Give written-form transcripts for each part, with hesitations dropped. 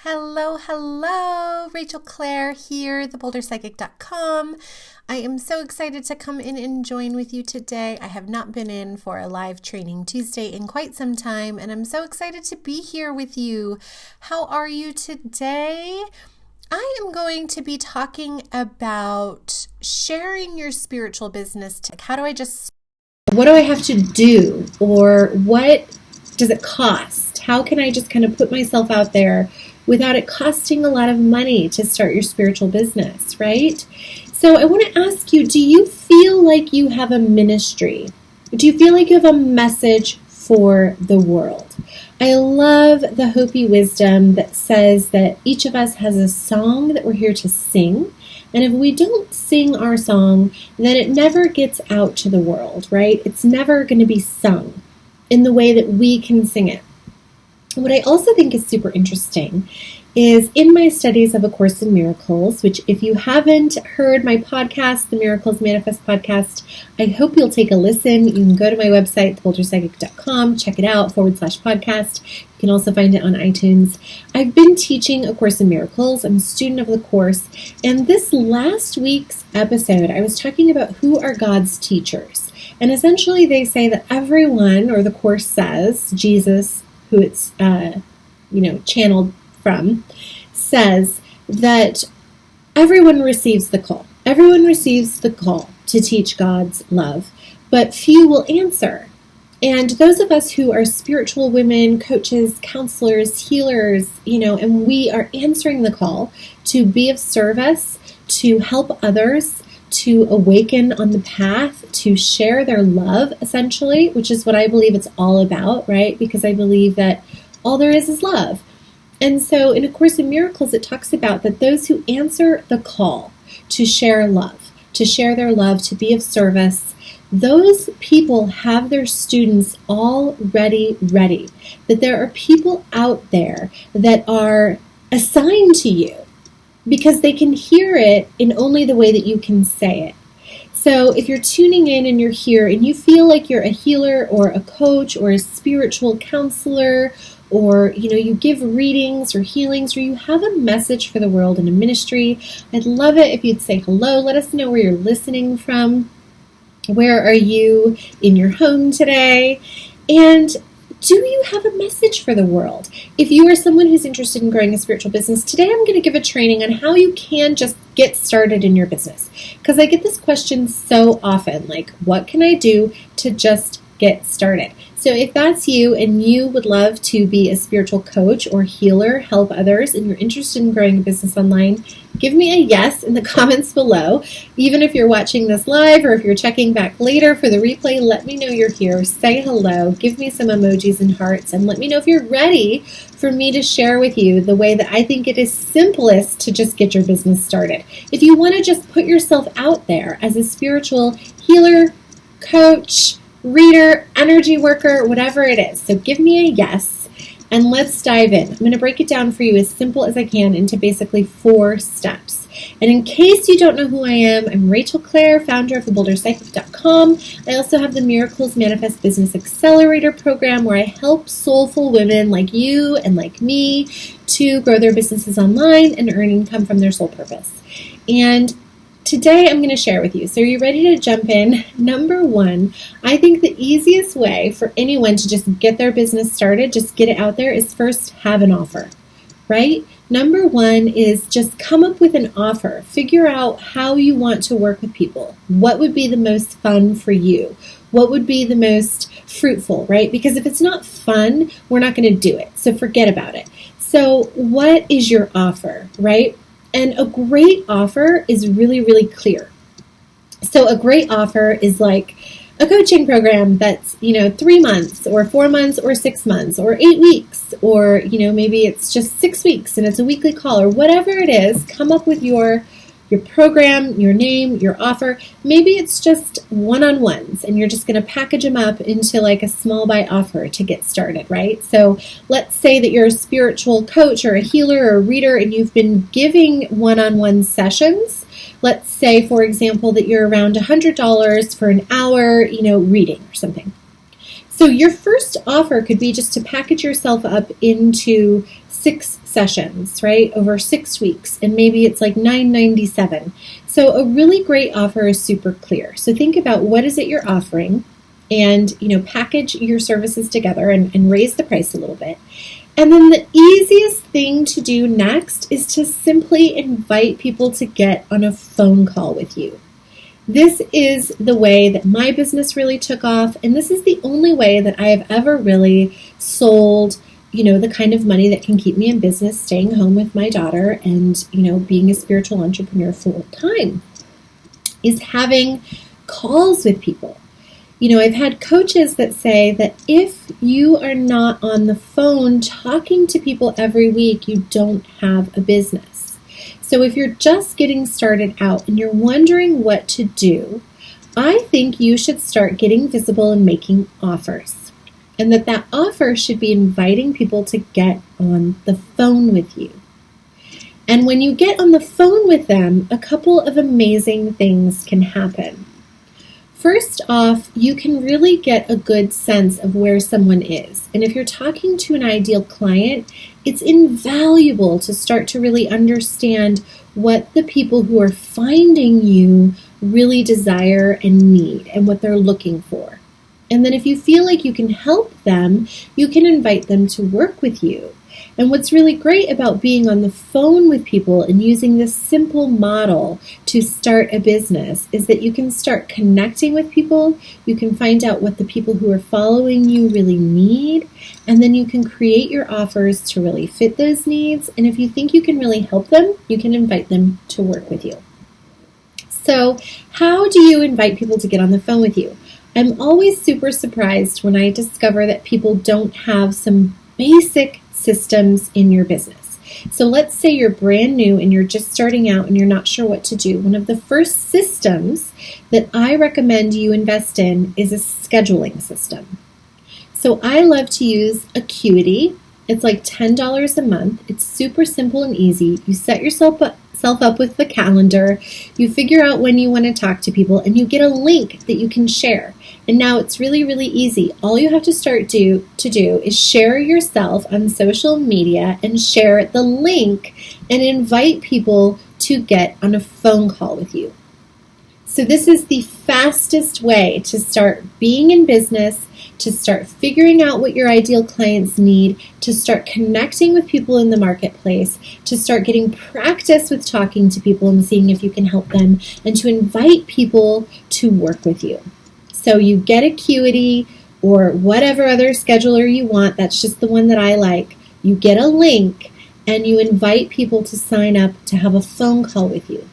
Hello, hello, Rachel Claire here, theBoulderPsychic.com. I am so excited to come in and join with you today. I have not been in for a live training Tuesday in quite some time, and I'm so excited to be here with you. How are you today? I am going to be talking about sharing your spiritual business. What do I have to do, or what does it cost? How can I just kind of put myself out there without it costing a lot of money to start your spiritual business, right? So I want to ask you, do you feel like you have a ministry? Do you feel like you have a message for the world? I love the Hopi wisdom that says that each of us has a song that we're here to sing. And if we don't sing our song, then it never gets out to the world, right? It's never going to be sung in the way that we can sing it. What I also think is super interesting is in my studies of A Course in Miracles, which if you haven't heard my podcast, the Miracles Manifest podcast, I hope you'll take a listen. You can go to my website, boulderpsychic.com, check it out, /podcast. You can also find it on iTunes. I've been teaching A Course in Miracles. I'm a student of the course. And this last week's episode, I was talking about who are God's teachers. And essentially they say that everyone, or the course says, Jesus, who it's channeled from, says that everyone receives the call. Everyone receives the call to teach God's love, but few will answer. And those of us who are spiritual women, coaches, counselors, healers, and we are answering the call to be of service, to help others, to awaken on the path, to share their love, essentially, which is what I believe it's all about, right? Because I believe that all there is love. And so in A Course in Miracles, it talks about that those who answer the call to share love, to share their love, to be of service, those people have their students already ready. That there are people out there that are assigned to you, because they can hear it in only the way that you can say it. So if you're tuning in and you're here and you feel like you're a healer or a coach or a spiritual counselor, or you give readings or healings, or you have a message for the world in a ministry, I'd love it if you'd say hello. Let us know where you're listening from. Where are you in your home today? And do you have a message for the world? If you are someone who's interested in growing a spiritual business, today I'm going to give a training on how you can just get started in your business. Because I get this question so often, like, what can I do to just get started? So if that's you and you would love to be a spiritual coach or healer, help others, and you're interested in growing a business online, give me a yes in the comments below. Even if you're watching this live or if you're checking back later for the replay, let me know you're here. Say hello. Give me some emojis and hearts, and let me know if you're ready for me to share with you the way that I think it is simplest to just get your business started. If you want to just put yourself out there as a spiritual healer, coach, reader, energy worker, whatever it is. So give me a yes, and let's dive in. I'm going to break it down for you as simple as I can into basically 4 steps. And in case you don't know who I am, I'm Rachel Claire, founder of theBoulderPsychic.com. I also have the Miracles Manifest Business Accelerator program, where I help soulful women like you and like me to grow their businesses online and earn income from their soul purpose. And today I'm going to share with you. So are you ready to jump in? Number 1, I think the easiest way for anyone to just get their business started, just get it out there, is first have an offer, right? Number 1 is just come up with an offer. Figure out how you want to work with people. What would be the most fun for you? What would be the most fruitful, right? Because if it's not fun, we're not going to do it. So forget about it. So what is your offer, right? And a great offer is really, really clear. So a great offer is like a coaching program that's, 3 months or 4 months or 6 months or 8 weeks, or, maybe it's just 6 weeks and it's a weekly call, or whatever it is. Come up with your program, your name, your offer. Maybe it's just one-on-ones and you're just going to package them up into like a small buy offer to get started, right? So let's say that you're a spiritual coach or a healer or a reader and you've been giving one-on-one sessions. Let's say, for example, that you're around $100 for an hour, reading or something. So your first offer could be just to package yourself up into 6 sessions, right, over 6 weeks, and maybe it's like $9.97. So a really great offer is super clear. So think about what is it you're offering, and package your services together and raise the price a little bit. And then the easiest thing to do next is to simply invite people to get on a phone call with you. This is the way that my business really took off, and this is the only way that I have ever really sold, the kind of money that can keep me in business, staying home with my daughter and, being a spiritual entrepreneur full time, is having calls with people. I've had coaches that say that if you are not on the phone talking to people every week, you don't have a business. So if you're just getting started out and you're wondering what to do, I think you should start getting visible and making offers. And that offer should be inviting people to get on the phone with you. And when you get on the phone with them, a couple of amazing things can happen. First off, you can really get a good sense of where someone is. And if you're talking to an ideal client, it's invaluable to start to really understand what the people who are finding you really desire and need and what they're looking for. And then if you feel like you can help them, you can invite them to work with you. And what's really great about being on the phone with people and using this simple model to start a business is that you can start connecting with people, you can find out what the people who are following you really need, and then you can create your offers to really fit those needs. And if you think you can really help them, you can invite them to work with you. So how do you invite people to get on the phone with you? I'm always super surprised when I discover that people don't have some basic systems in your business. So let's say you're brand new and you're just starting out and you're not sure what to do. One of the first systems that I recommend you invest in is a scheduling system. So I love to use Acuity. It's like $10 a month. It's super simple and easy. You set yourself up with the calendar, you figure out when you want to talk to people, and you get a link that you can share. And now it's really, really easy. All you have to do is share yourself on social media and share the link and invite people to get on a phone call with you. So this is the fastest way to start being in business, to start figuring out what your ideal clients need, to start connecting with people in the marketplace, to start getting practice with talking to people and seeing if you can help them, and to invite people to work with you. So you get Acuity or whatever other scheduler you want. That's just the one that I like. You get a link and you invite people to sign up to have a phone call with you.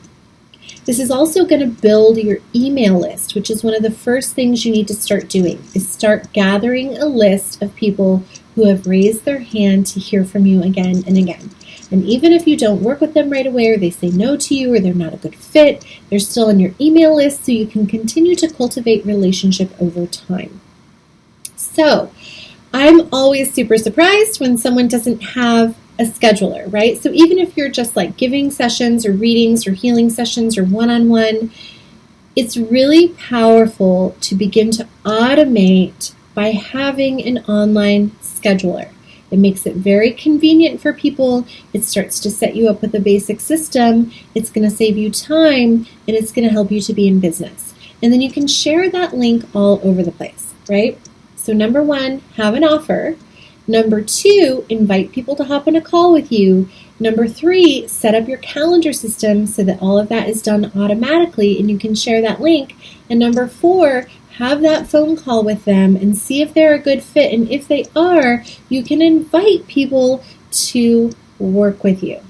This is also going to build your email list, which is one of the first things you need to start doing, is start gathering a list of people who have raised their hand to hear from you again and again. And even if you don't work with them right away, or they say no to you, or they're not a good fit, they're still on your email list, so you can continue to cultivate relationship over time. So I'm always super surprised when someone doesn't have a scheduler, right? So even if you're just like giving sessions or readings or healing sessions or one-on-one, it's really powerful to begin to automate by having an online scheduler. It makes it very convenient for people. It starts to set you up with a basic system. It's going to save you time, and it's going to help you to be in business. And then you can share that link all over the place, right? So number 1, have an offer. Number 2, invite people to hop on a call with you. Number 3, set up your calendar system so that all of that is done automatically and you can share that link. And number 4, have that phone call with them and see if they're a good fit. And if they are, you can invite people to work with you.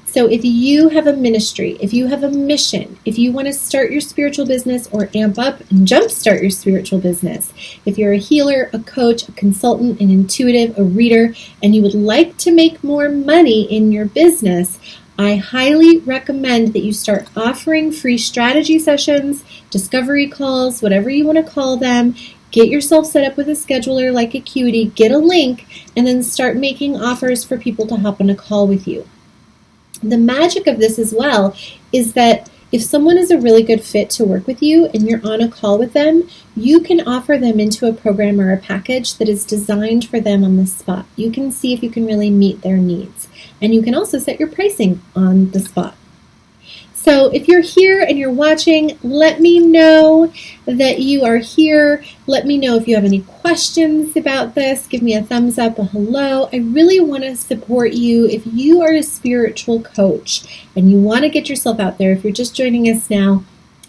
So if you have a ministry, if you have a mission, if you want to start your spiritual business or amp up and jumpstart your spiritual business, if you're a healer, a coach, a consultant, an intuitive, a reader, and you would like to make more money in your business, I highly recommend that you start offering free strategy sessions, discovery calls, whatever you want to call them. Get yourself set up with a scheduler like Acuity, get a link, and then start making offers for people to hop on a call with you. The magic of this as well is that If someone is a really good fit to work with you and you're on a call with them, you can offer them into a program or a package that is designed for them on the spot. You can see if you can really meet their needs. And you can also set your pricing on the spot. So if you're here and you're watching, let me know that you are here. Let me know if you have any questions about this. Give me a thumbs up, a hello. I really want to support you. If you are a spiritual coach and you want to get yourself out there, if you're just joining us now,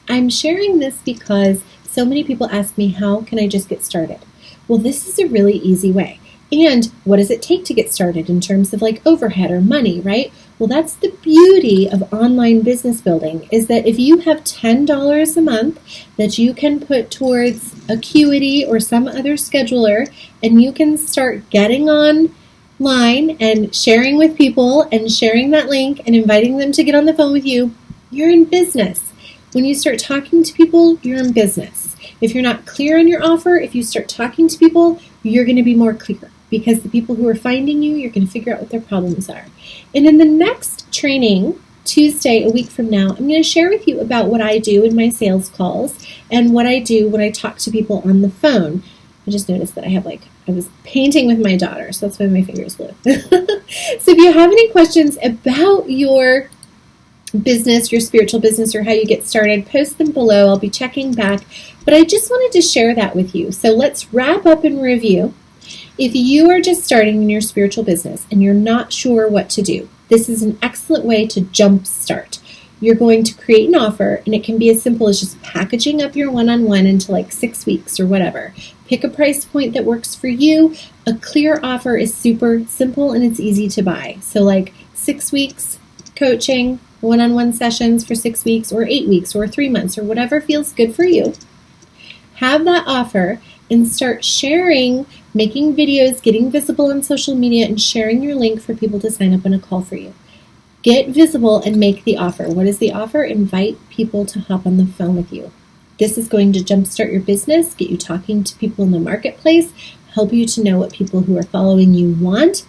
I'm sharing this because so many people ask me, how can I just get started? Well, this is a really easy way. And what does it take to get started in terms of like overhead or money, right? Well, that's the beauty of online business building, is that if you have $10 a month that you can put towards Acuity or some other scheduler, and you can start getting online and sharing with people and sharing that link and inviting them to get on the phone with you, you're in business. When you start talking to people, you're in business. If you're not clear on your offer, if you start talking to people, you're going to be more clear, because the people who are finding you, you're going to figure out what their problems are. And in the next training, Tuesday, a week from now, I'm going to share with you about what I do in my sales calls and what I do when I talk to people on the phone. I just noticed that I was painting with my daughter, so that's why my fingers flew. So if you have any questions about your business, your spiritual business, or how you get started, post them below. I'll be checking back. But I just wanted to share that with you. So let's wrap up and review. If you are just starting in your spiritual business and you're not sure what to do, this is an excellent way to jumpstart. You're going to create an offer, and it can be as simple as just packaging up your one-on-one into like 6 weeks or whatever. Pick a price point that works for you. A clear offer is super simple and it's easy to buy. So like 6 weeks coaching, one-on-one sessions for 6 weeks or 8 weeks or 3 months or whatever feels good for you. Have that offer and start sharing, making videos, getting visible on social media, and sharing your link for people to sign up on a call for you. Get visible and make the offer. What is the offer? Invite people to hop on the phone with you. This is going to jumpstart your business, get you talking to people in the marketplace, help you to know what people who are following you want,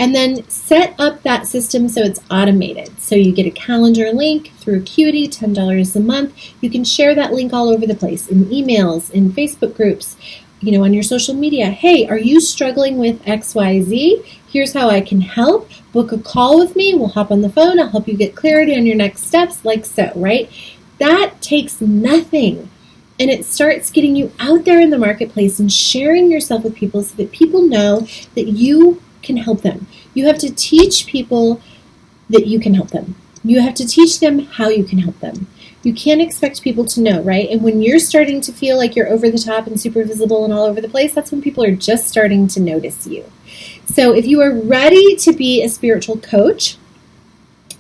and then set up that system so it's automated. So you get a calendar link through Acuity, $10 a month. You can share that link all over the place, in emails, in Facebook groups, on your social media. Hey, are you struggling with XYZ? Here's how I can help. Book a call with me. We'll hop on the phone. I'll help you get clarity on your next steps, like so, right? That takes nothing. And it starts getting you out there in the marketplace and sharing yourself with people so that people know that you can help them. You have to teach people that you can help them. You have to teach them how you can help them. You can't expect people to know, right? And when you're starting to feel like you're over the top and super visible and all over the place, that's when people are just starting to notice you. So if you are ready to be a spiritual coach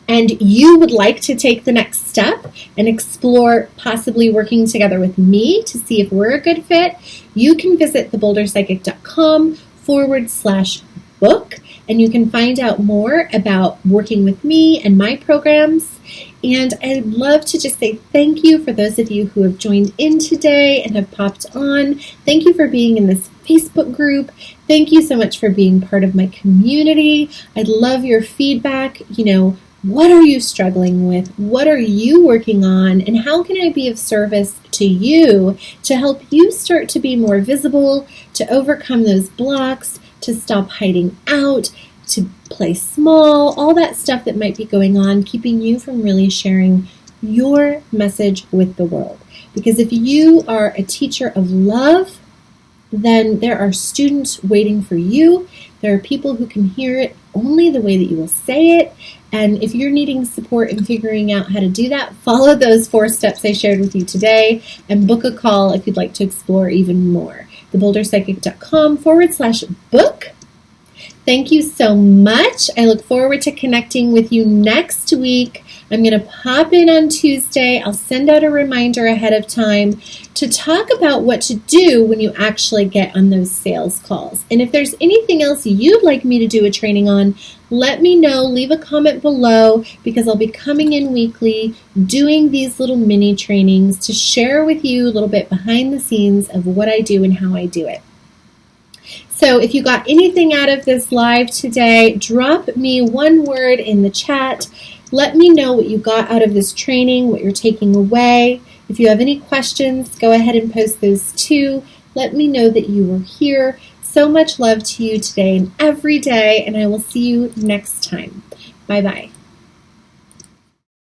and you would like to take the next step and explore possibly working together with me to see if we're a good fit, you can visit theboulderpsychic.com/book, and you can find out more about working with me and my programs. And I'd love to just say thank you for those of you who have joined in today and have popped on. Thank you for being in this Facebook group. Thank you so much for being part of my community. I'd love your feedback. What are you struggling with? What are you working on? And how can I be of service to you to help you start to be more visible, to overcome those blocks, to stop hiding out, to play small, all that stuff that might be going on, keeping you from really sharing your message with the world. Because if you are a teacher of love, then there are students waiting for you. There are people who can hear it only the way that you will say it. And if you're needing support in figuring out how to do that, follow those 4 steps I shared with you today and book a call if you'd like to explore even more. theboulderpsychic.com/book. Thank you so much. I look forward to connecting with you next week. I'm going to pop in on Tuesday. I'll send out a reminder ahead of time to talk about what to do when you actually get on those sales calls. And if there's anything else you'd like me to do a training on, let me know. Leave a comment below, because I'll be coming in weekly doing these little mini trainings to share with you a little bit behind the scenes of what I do and how I do it. So if you got anything out of this live today, drop me one word in the chat. Let me know what you got out of this training, what you're taking away. If you have any questions, go ahead and post those too. Let me know that you were here. So much love to you today and every day, and I will see you next time. Bye-bye.